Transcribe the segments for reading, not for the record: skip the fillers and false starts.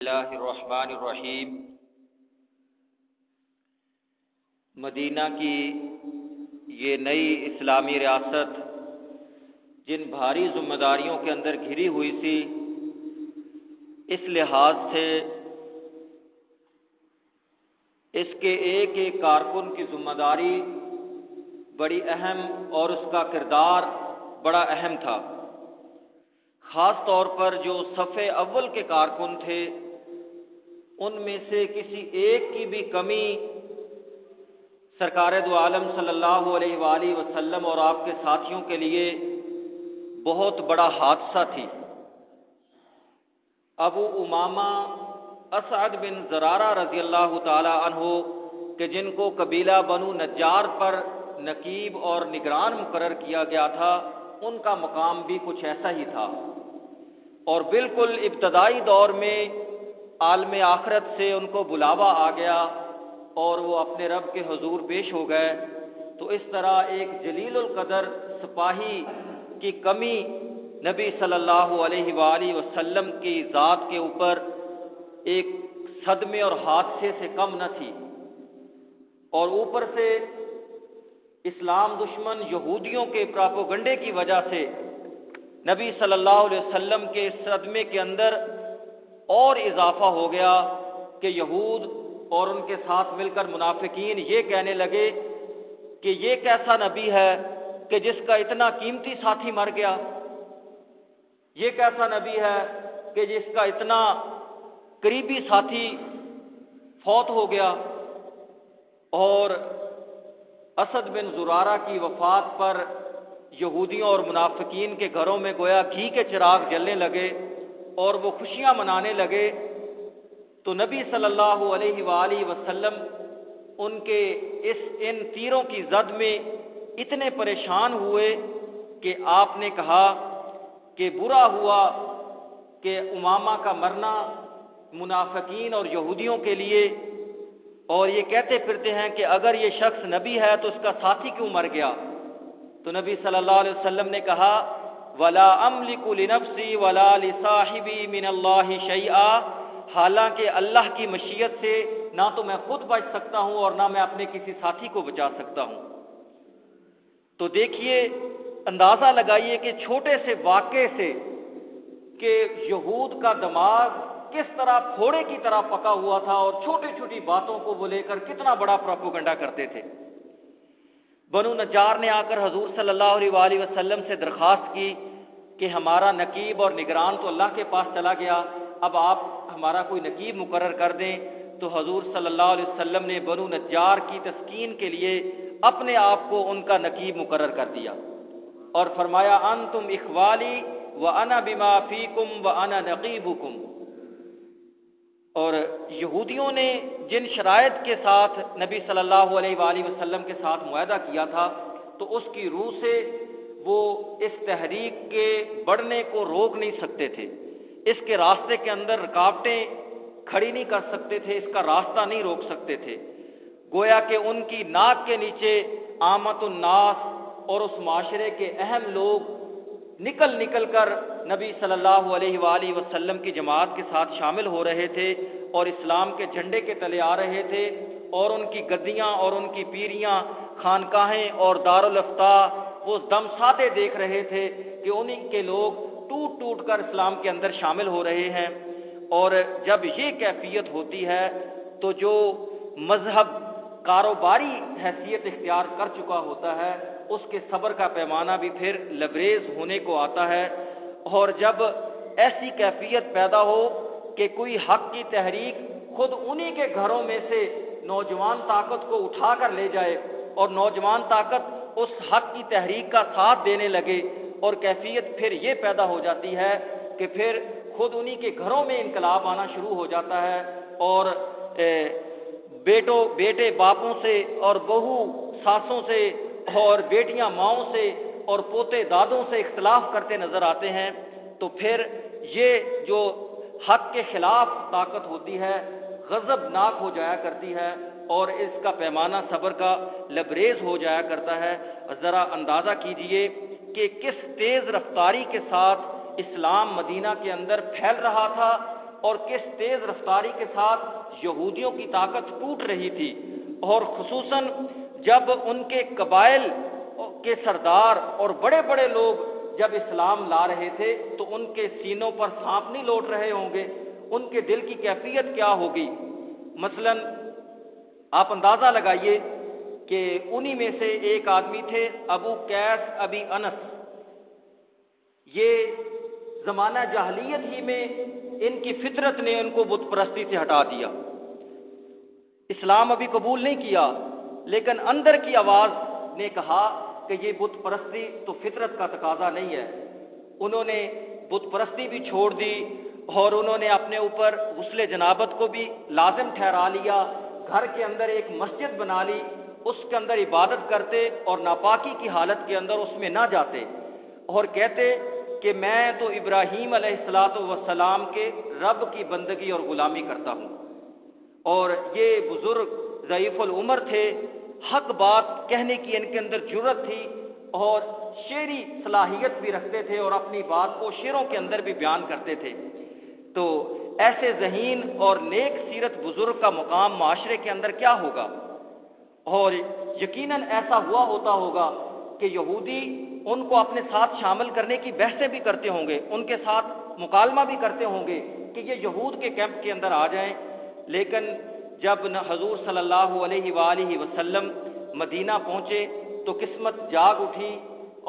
اللہ الرحمن الرحیم۔ مدینہ کی یہ نئی اسلامی ریاست جن بھاری ذمہ داریوں کے اندر گھری ہوئی تھی، اس لحاظ سے اس کے ایک ایک کارکن کی ذمہ داری بڑی اہم اور اس کا کردار بڑا اہم تھا۔ خاص طور پر جو صف اول کے کارکن تھے، ان میں سے کسی ایک کی بھی کمی سرکار دو عالم صلی اللہ علیہ وآلہ وسلم اور آپ کے ساتھیوں کے لیے بہت بڑا حادثہ تھی۔ ابو امامہ اسعد بن زرارہ رضی اللہ تعالی عنہ کہ جن کو قبیلہ بنو نجار پر نقیب اور نگران مقرر کیا گیا تھا، ان کا مقام بھی کچھ ایسا ہی تھا، اور بالکل ابتدائی دور میں عالم آخرت سے ان کو بلاوا آ گیا اور وہ اپنے رب کے حضور پیش ہو گئے۔ تو اس طرح ایک جلیل القدر سپاہی کی کمی نبی صلی اللہ علیہ وآلہ وسلم کی ذات کے اوپر ایک صدمے اور حادثے سے کم نہ تھی، اور اوپر سے اسلام دشمن یہودیوں کے پراپوگنڈے کی وجہ سے نبی صلی اللہ علیہ وسلم کے صدمے کے اندر اور اضافہ ہو گیا کہ یہود اور ان کے ساتھ مل کر منافقین یہ کہنے لگے کہ یہ کیسا نبی ہے کہ جس کا اتنا قیمتی ساتھی مر گیا، یہ کیسا نبی ہے کہ جس کا اتنا قریبی ساتھی فوت ہو گیا۔ اور اسد بن زرارہ کی وفات پر یہودیوں اور منافقین کے گھروں میں گویا گھی کے چراغ جلنے لگے اور وہ خوشیاں منانے لگے۔ تو نبی صلی اللہ علیہ وآلہ وسلم ان کے ان تیروں کی زد میں اتنے پریشان ہوئے کہ آپ نے کہا کہ برا ہوا کہ امامہ کا مرنا منافقین اور یہودیوں کے لیے، اور یہ کہتے پھرتے ہیں کہ اگر یہ شخص نبی ہے تو اس کا ساتھی کیوں مر گیا؟ تو نبی صلی اللہ علیہ وسلم نے کہا وَلَا أَمْلِكُ لِنَفْسِي وَلَا لِصَاحِبِي مِنَ اللَّهِ شَيْئًا، حالانکہ اللہ کی مشیت سے نہ تو میں خود بچ سکتا ہوں اور نہ میں اپنے کسی ساتھی کو بچا سکتا ہوں۔ تو دیکھیے، اندازہ لگائیے کہ چھوٹے سے واقعے سے کہ یہود کا دماغ کس طرح پھوڑے کی طرح پکا ہوا تھا اور چھوٹی چھوٹی باتوں کو وہ لے کر کتنا بڑا پروپیگنڈا کرتے تھے۔ بنو نجار نے آ کر حضور صلی اللہ علیہ وآلہ وسلم سے درخواست کی کہ ہمارا نقیب اور نگران تو اللہ کے پاس چلا گیا، اب آپ ہمارا کوئی نقیب مقرر کر دیں۔ تو حضور صلی اللہ علیہ وسلم نے بنو نجار کی تسکین کے لیے اپنے آپ کو ان کا نقیب مقرر کر دیا اور فرمایا انتم اخوالی وانا بما فیکم وانا نقیبکم۔ اور یہودیوں نے جن شرائط کے ساتھ نبی صلی اللہ علیہ وآلہ وسلم کے ساتھ معاہدہ کیا تھا، تو اس کی روح سے وہ اس تحریک کے بڑھنے کو روک نہیں سکتے تھے، اس کے راستے کے اندر رکاوٹیں کھڑی نہیں کر سکتے تھے، اس کا راستہ نہیں روک سکتے تھے۔ گویا کہ ان کی ناک کے نیچے عامت الناس اور اس معاشرے کے اہم لوگ نکل کر نبی صلی اللہ علیہ وآلہ وسلم کی جماعت کے ساتھ شامل ہو رہے تھے اور اسلام کے جھنڈے کے تلے آ رہے تھے، اور ان کی گدیاں اور ان کی پیریاں، خانقاہیں اور دارالافتاء وہ دم سادے دیکھ رہے تھے کہ انہی کے لوگ ٹوٹ کر اسلام کے اندر شامل ہو رہے ہیں۔ اور جب یہ کیفیت ہوتی ہے تو جو مذہب کاروباری حیثیت اختیار کر چکا ہوتا ہے، اس کے صبر کا پیمانہ بھی پھر لبریز ہونے کو آتا ہے۔ اور جب ایسی کیفیت پیدا ہو کہ کوئی حق کی تحریک خود انہی کے گھروں میں سے نوجوان طاقت کو اٹھا کر لے جائے اور نوجوان طاقت اس حق کی تحریک کا ساتھ دینے لگے، اور کیفیت پھر یہ پیدا ہو جاتی ہے کہ پھر خود انہی کے گھروں میں انقلاب آنا شروع ہو جاتا ہے، اور بیٹے باپوں سے اور بہو ساسوں سے اور بیٹیاں ماؤں سے اور پوتے دادوں سے اختلاف کرتے نظر آتے ہیں۔ تو پھر یہ جو حق کے خلاف طاقت ہوتی ہے غضبناک ہو جایا کرتی ہے، اور اس کا پیمانہ صبر کا لبریز ہو جایا کرتا ہے۔ ذرا اندازہ کیجئے کہ کس تیز رفتاری کے ساتھ اسلام مدینہ کے اندر پھیل رہا تھا، اور کس تیز رفتاری کے ساتھ یہودیوں کی طاقت ٹوٹ رہی تھی، اور خصوصاً جب ان کے قبائل کے سردار اور بڑے بڑے لوگ جب اسلام لا رہے تھے تو ان کے سینوں پر سانپ نہیں لوٹ رہے ہوں گے، ان کے دل کی کیفیت کیا ہوگی۔ مثلاً آپ اندازہ لگائیے کہ انہی میں سے ایک آدمی تھے ابو قیس ابی انس، یہ زمانہ جاہلیت ہی میں ان کی فطرت نے ان کو بت پرستی سے ہٹا دیا، اسلام ابھی قبول نہیں کیا، لیکن اندر کی آواز نے کہا کہ یہ بت پرستی تو فطرت کا تقاضا نہیں ہے۔ انہوں نے بت پرستی بھی چھوڑ دی اور انہوں نے اپنے اوپر غسل جنابت کو بھی لازم ٹھہرا لیا، گھر کے اندر ایک مسجد بنا لی، اس کے اندر عبادت کرتے اور ناپاکی کی حالت کے اندر اس میں نہ جاتے، اور کہتے کہ میں تو ابراہیم علیہ السلام کے رب کی بندگی اور غلامی کرتا ہوں۔ اور یہ بزرگ ضعیف العمر تھے، حق بات کہنے کی ان کے اندر جرأت تھی اور شعری صلاحیت بھی رکھتے تھے اور اپنی بات کو شعروں کے اندر بھی بیان کرتے تھے۔ تو ایسے ذہین اور نیک سیرت بزرگ کا مقام معاشرے کے اندر کیا ہوگا؟ اور یقیناً ایسا ہوا ہوتا ہوگا کہ یہودی ان کو اپنے ساتھ شامل کرنے کی بحثیں بھی کرتے ہوں گے، ان کے ساتھ مکالمہ بھی کرتے ہوں گے کہ یہ یہود کے کیمپ کے اندر آ جائیں۔ لیکن جب حضور صلی اللہ علیہ وآلہ وسلم مدینہ پہنچے تو قسمت جاگ اٹھی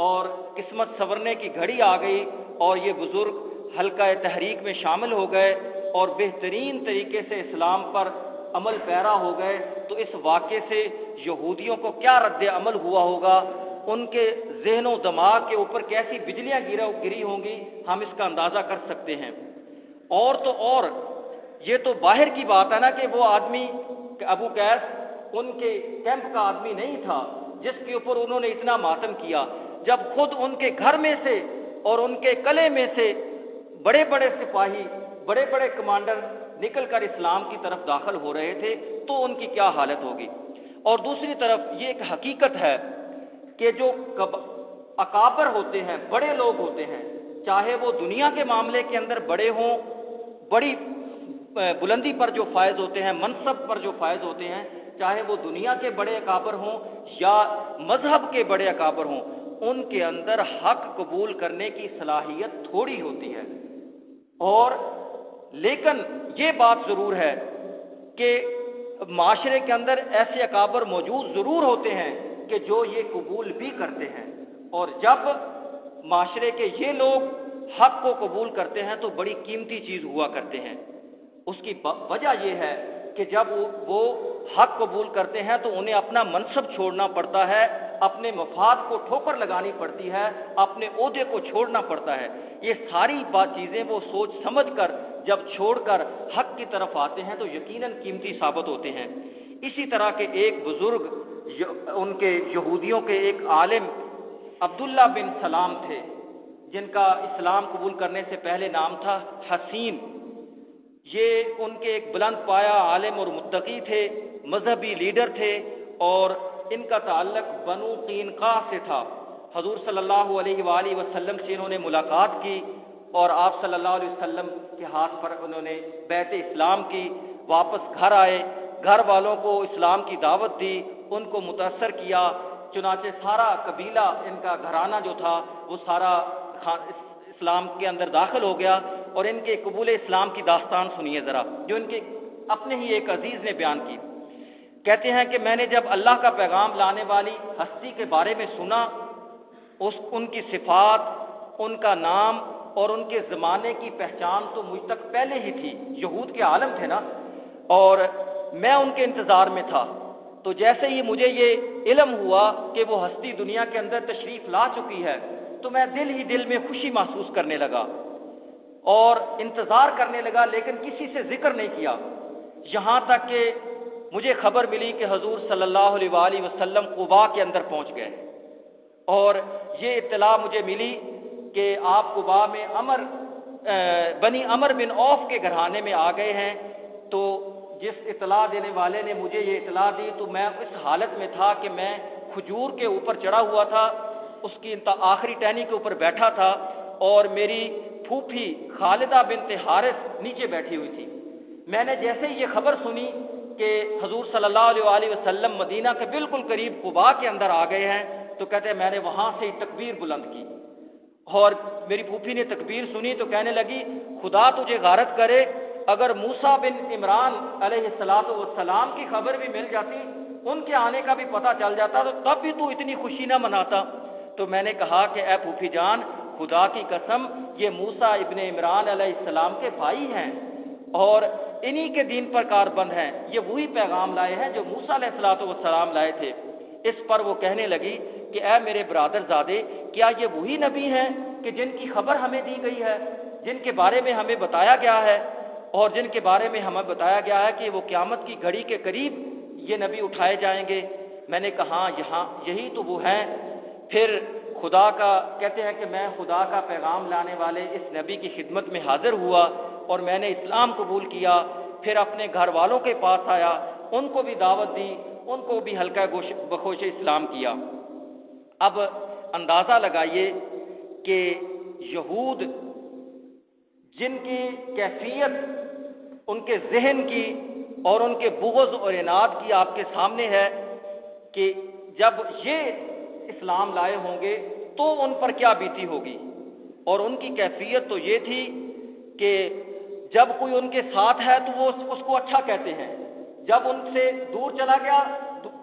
اور قسمت سنورنے کی گھڑی آ گئی، اور یہ بزرگ حلقہ تحریک میں شامل ہو گئے اور بہترین طریقے سے اسلام پر عمل پیرا ہو گئے۔ تو اس واقعے سے یہودیوں کو کیا رد عمل ہوا ہوگا، ان کے ذہن و دماغ کے اوپر کیسی بجلیاں گری ہوں گی، ہم اس کا اندازہ کر سکتے ہیں۔ اور تو اور یہ تو باہر کی بات ہے نا کہ وہ آدمی ابو قیس ان کے کیمپ کا آدمی نہیں تھا جس کے اوپر انہوں نے اتنا ماتم کیا، جب خود ان کے گھر میں سے اور ان کے قلعے میں سے بڑے بڑے سپاہی، بڑے بڑے کمانڈر نکل کر اسلام کی طرف داخل ہو رہے تھے تو ان کی کیا حالت ہوگی۔ اور دوسری طرف یہ ایک حقیقت ہے کہ جو اکابر ہوتے ہیں، بڑے لوگ ہوتے ہیں، چاہے وہ دنیا کے معاملے کے اندر بڑے ہوں، بڑی بلندی پر جو فائز ہوتے ہیں، منصب پر جو فائز ہوتے ہیں، چاہے وہ دنیا کے بڑے اکابر ہوں یا مذہب کے بڑے اکابر ہوں، ان کے اندر حق قبول کرنے کی صلاحیت تھوڑی ہوتی ہے۔ اور لیکن یہ بات ضرور ہے کہ معاشرے کے اندر ایسے اکابر موجود ضرور ہوتے ہیں کہ جو یہ قبول بھی کرتے ہیں، اور جب معاشرے کے یہ لوگ حق کو قبول کرتے ہیں تو بڑی قیمتی چیز ہوا کرتے ہیں۔ اس کی وجہ یہ ہے کہ جب وہ حق قبول کرتے ہیں تو انہیں اپنا منصب چھوڑنا پڑتا ہے، اپنے مفاد کو ٹھوکر لگانی پڑتی ہے، اپنے عہدے کو چھوڑنا پڑتا ہے۔ یہ ساری چیزیں وہ سوچ سمجھ کر جب چھوڑ کر حق کی طرف آتے ہیں تو یقیناً قیمتی ثابت ہوتے ہیں۔ اسی طرح کے ایک بزرگ ان کے یہودیوں کے ایک عالم عبداللہ بن سلام تھے، جن کا اسلام قبول کرنے سے پہلے نام تھا حسیم۔ یہ ان کے ایک بلند پایا عالم اور متقی تھے، مذہبی لیڈر تھے، اور ان کا تعلق بنو قینقاع سے تھا۔ حضور صلی اللہ علیہ وآلہ وسلم سے انہوں نے ملاقات کی اور آپ صلی اللہ علیہ وسلم کے ہاتھ پر انہوں نے بیعت اسلام کی، واپس گھر آئے، گھر والوں کو اسلام کی دعوت دی، ان کو متاثر کیا، چنانچہ سارا قبیلہ ان کا گھرانہ جو تھا وہ سارا اسلام کے اندر داخل ہو گیا۔ اور ان کے قبول اسلام کی داستان سنیے ذرا، جو ان کے اپنے ہی ایک عزیز نے بیان کی۔ کہتے ہیں کہ میں نے جب اللہ کا پیغام لانے والی ہستی کے بارے میں سنا، ان کی صفات، ان کا نام اور ان کے زمانے کی پہچان تو مجھ تک پہلے ہی تھی، یہود کے عالم تھے نا، اور میں ان کے انتظار میں تھا۔ تو جیسے ہی مجھے یہ علم ہوا کہ وہ ہستی دنیا کے اندر تشریف لا چکی ہے تو میں دل ہی دل میں خوشی محسوس کرنے لگا اور انتظار کرنے لگا، لیکن کسی سے ذکر نہیں کیا، یہاں تک کہ مجھے خبر ملی کہ حضور صلی اللہ علیہ وآلہ وسلم قباء کے اندر پہنچ گئے، اور یہ اطلاع مجھے ملی کہ آپ قباء میں بنی عمر بن عوف کے گھرانے میں آ گئے ہیں۔ تو جس اطلاع دینے والے نے مجھے یہ اطلاع دی تو میں اس حالت میں تھا کہ میں کھجور کے اوپر چڑھا ہوا تھا، اس کی آخری ٹہنی کے اوپر بیٹھا تھا، اور میری پھوپھی خالدہ بنت حارث نیچے بیٹھی ہوئی تھی۔ میں نے جیسے ہی یہ خبر سنی کہ حضور صلی اللہ علیہ وآلہ وسلم مدینہ کے بالکل قریب قباء کے اندر آ گئے ہیں، تو کہتے ہیں میں نے وہاں سے ہی تکبیر بلند کی، اور میری پھوپھی نے تکبیر سنی تو کہنے لگی خدا تجھے غارت کرے، اگر موسیٰ بن عمران علیہ السلام کی خبر بھی مل جاتی، ان کے آنے کا بھی پتہ چل جاتا، تو تب بھی تو اتنی خوشی نہ مناتا۔ تو میں نے کہا کہ اے پھوپھی جان، خدا کی قسم یہ موسیٰ ابن عمران علیہ السلام کے بھائی ہیں اور انہی کے دین پر کاربند ہیں، یہ وہی پیغام لائے ہیں جو موسیٰ علیہ السلام لائے تھے۔ اس پر وہ کہنے لگی کہ اے میرے برادر زادے، کیا یہ وہی نبی ہیں کہ جن کی خبر ہمیں دی گئی ہے، جن کے بارے میں ہمیں بتایا گیا ہے، اور جن کے بارے میں ہمیں بتایا گیا ہے کہ وہ قیامت کی گھڑی کے قریب یہ نبی اٹھائے جائیں گے؟ میں نے کہا یہاں یہی تو وہ ہیں۔ پھر خدا کا کہتے ہیں کہ میں خدا کا پیغام لانے والے اس نبی کی خدمت میں حاضر ہوا اور میں نے اسلام قبول کیا، پھر اپنے گھر والوں کے پاس آیا، ان کو بھی دعوت دی، ان کو بھی ہلکا بخوش اسلام کیا۔ اب اندازہ لگائیے کہ یہود جن کی کیفیت ان کے ذہن کی اور ان کے بغض اور عناد کی آپ کے سامنے ہے کہ جب یہ اسلام لائے ہوں گے تو ان پر کیا بیتی ہوگی۔ اور ان کی کیفیت تو یہ تھی کہ جب کوئی ان کے ساتھ ہے تو وہ اس کو اچھا کہتے ہیں، جب ان سے دور چلا گیا،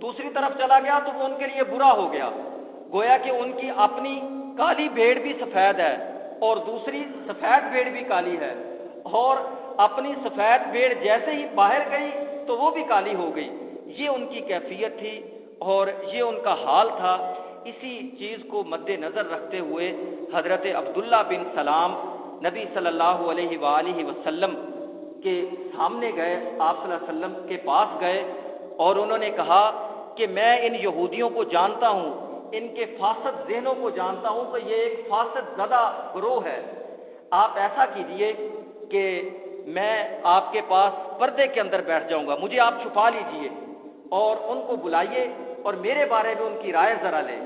دوسری طرف چلا گیا تو وہ ان کے لیے برا ہو گیا، گویا کہ ان کی اپنی کالی بھیڑ بھی سفید ہے اور دوسری سفید بھیڑ بھی کالی ہے، اور اپنی سفید بھیڑ جیسے ہی باہر گئی تو وہ بھی کالی ہو گئی۔ یہ ان کی کیفیت تھی اور یہ ان کا حال تھا۔ اسی چیز کو مد نظر رکھتے ہوئے حضرت عبداللہ بن سلام نبی صلی اللہ علیہ وآلہ وسلم کے سامنے گئے، آپ صلی اللہ علیہ وسلم کے پاس گئے اور انہوں نے کہا کہ میں ان یہودیوں کو جانتا ہوں، ان کے فاسد ذہنوں کو جانتا ہوں کہ یہ ایک فاسد زدہ گروہ ہے، آپ ایسا کیجئے کہ میں آپ کے پاس پردے کے اندر بیٹھ جاؤں گا، مجھے آپ چھپا لیجئے اور ان کو بلائیے اور میرے بارے میں ان کی رائے ذرا لیں۔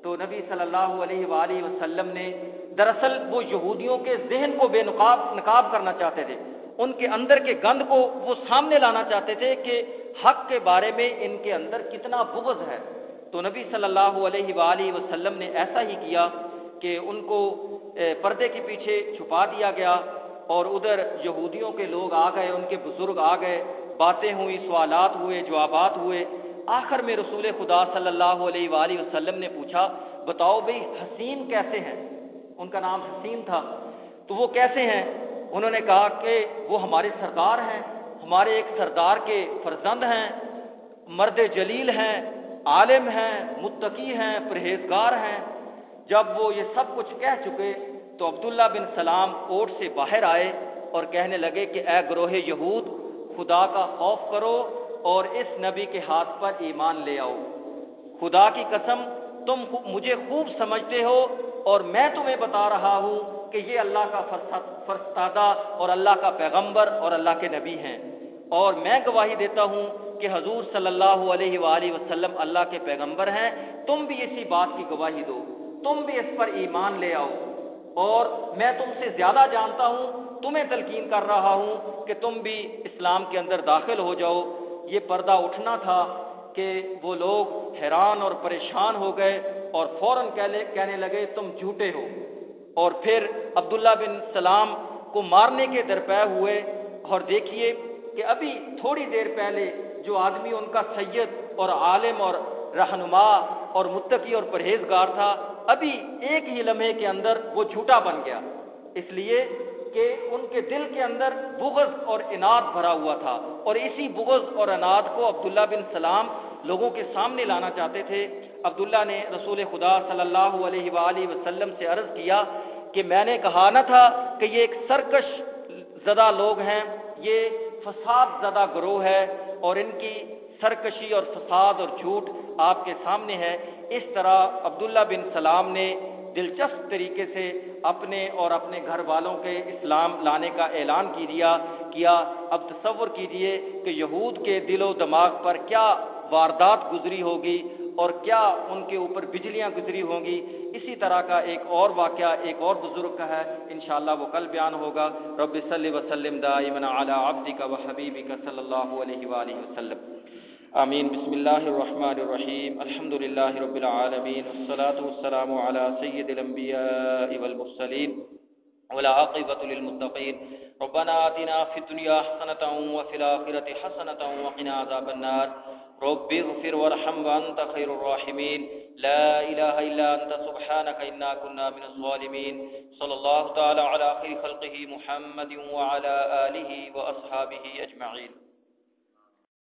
تو نبی صلی اللہ علیہ وآلہ وسلم نے دراصل وہ یہودیوں کے ذہن کو بے نقاب کرنا چاہتے تھے، ان کے اندر کے گند کو وہ سامنے لانا چاہتے تھے کہ حق کے بارے میں ان کے اندر کتنا بغض ہے۔ تو نبی صلی اللہ علیہ وآلہ وسلم نے ایسا ہی کیا کہ ان کو پردے کے پیچھے چھپا دیا گیا، اور ادھر یہودیوں کے لوگ آ گئے، ان کے بزرگ آ گئے، باتیں ہوئی، سوالات ہوئے، جوابات ہوئے۔ آخر میں رسول خدا صلی اللہ علیہ وآلہ وسلم نے پوچھا بتاؤ بھئی حسین کیسے ہیں؟ ان کا نام حسین تھا، تو وہ کیسے ہیں؟ انہوں نے کہا کہ وہ ہمارے سردار ہیں، ہمارے ایک سردار کے فرزند ہیں، مرد جلیل ہیں، عالم ہیں، متقی ہیں، پرہیزگار ہیں۔ جب وہ یہ سب کچھ کہہ چکے تو عبداللہ بن سلام کوٹ سے باہر آئے اور کہنے لگے کہ اے گروہ یہود، خدا کا خوف کرو اور اس نبی کے ہاتھ پر ایمان لے آؤ۔ خدا کی قسم تم مجھے خوب سمجھتے ہو اور میں تمہیں بتا رہا ہوں کہ یہ اللہ کا فرستادہ اور اللہ کا پیغمبر اور اللہ کے نبی ہیں، اور میں گواہی دیتا ہوں کہ حضور صلی اللہ علیہ وآلہ وسلم اللہ کے پیغمبر ہیں۔ تم بھی اسی بات کی گواہی دو، تم بھی اس پر ایمان لے آؤ، اور میں تم سے زیادہ جانتا ہوں، تمہیں تلقین کر رہا ہوں کہ تم بھی اسلام کے اندر داخل ہو جاؤ۔ یہ پردہ اٹھنا تھا کہ وہ لوگ حیران اور پریشان ہو گئے اور فوراً کہنے لگے تم جھوٹے ہو، اور پھر عبداللہ بن سلام کو مارنے کے درپے ہوئے۔ اور دیکھیے کہ ابھی تھوڑی دیر پہلے جو آدمی ان کا سید اور عالم اور رہنما اور متقی اور پرہیزگار تھا، ابھی ایک ہی لمحے کے اندر وہ جھوٹا بن گیا، اس لیے کہ ان کے دل کے اندر بغض اور عناد بھرا ہوا تھا، اور اسی بغض اور عناد کو عبداللہ بن سلام لوگوں کے سامنے لانا چاہتے تھے۔ عبداللہ نے رسول خدا صلی اللہ علیہ وآلہ وسلم سے عرض کیا کہ میں نے کہا نہ تھا کہ یہ ایک سرکش زدہ لوگ ہیں، یہ فساد زدہ گروہ ہے، اور ان کی سرکشی اور فساد اور جھوٹ آپ کے سامنے ہے۔ اس طرح عبداللہ بن سلام نے دلچسپ طریقے سے اپنے اور اپنے گھر والوں کے اسلام لانے کا اعلان کیا۔ اب تصور کیجئے کہ یہود کے دل و دماغ پر کیا واردات گزری ہوگی، اور کیا ان کے اوپر بجلیاں گزری ہوں گی۔ اسی طرح کا ایک اور واقعہ ایک اور بزرگ کا ہے، انشاءاللہ وہ کل بیان ہوگا۔ رب صلی وسلم دائما علی عبدک و حبیبک صلی اللہ علیہ وآلہ وسلم، آمین۔ بسم اللہ الرحمن الرحیم، الحمد للہ رب العالمین، والصلاة والسلام علی سید الانبیاء والمرسلین والعاقبۃ للمتقین۔ ربنا آتنا فی الدنیا حسنۃ وفی الآخرۃ حسنۃ وقنا عذاب النار۔ رب اغفر وارحم وانت خیر الراحمین، لا الہ الا انت سبحانک انا کنا من الظالمین۔ صلی اللہ تعالی علی خیر خلقہ محمد وعلی آلہ واصحابہ اجمعین۔